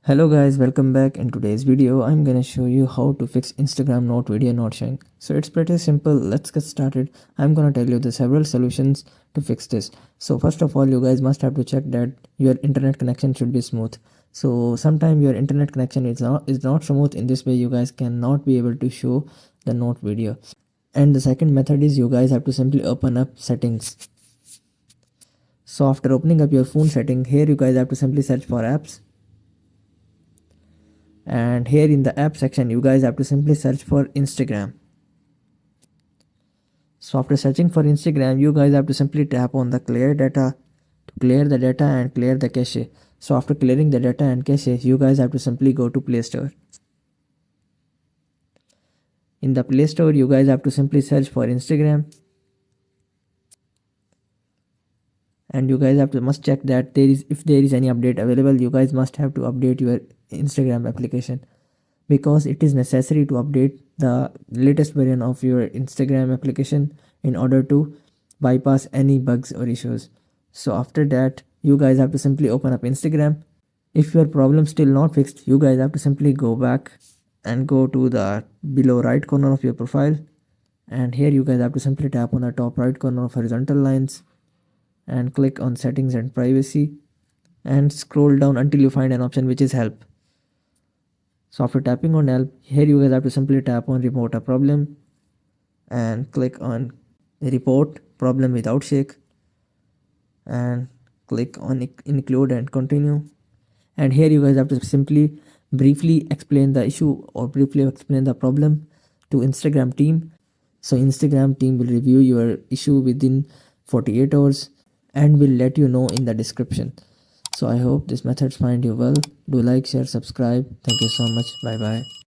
Hello guys, welcome back. In today's video I'm gonna show you how to fix Instagram note video not showing. So it's pretty simple. Let's get started. I'm gonna tell you the several solutions to fix this. So first of all, you guys must have to check that your internet connection should be smooth. So sometimes your internet connection is not smooth. In this way you guys cannot be able to show the note video. And the second method is you guys have to simply open up settings. So after opening up your phone setting, here you guys have to simply search for apps. And here in the app section you guys have to simply search for Instagram. So after searching for Instagram, you guys have to simply tap on the clear data to clear the data and clear the cache. So after clearing the data and cache, you guys have to simply go to Play Store. In the Play Store you guys have to simply search for Instagram, and you guys must check that if there is any update available. You guys must have to update your Instagram application, because it is necessary to update the latest version of your Instagram application in order to bypass any bugs or issues. So after that you guys have to simply open up Instagram. If your problem still not fixed, you guys have to simply go back and go to the below right corner of your profile, and here you guys have to simply tap on the top right corner of horizontal lines and click on settings and privacy, and scroll down until you find an option which is help. So after tapping on help, here you guys have to simply tap on report a problem and click on report problem without shake, and click on include and continue. And here you guys have to simply briefly explain the issue or briefly explain the problem to Instagram team. So Instagram team will review your issue within 48 hours and will let you know in the description. So I hope this methods find you well. Do like, share, subscribe. Thank you so much. Bye bye.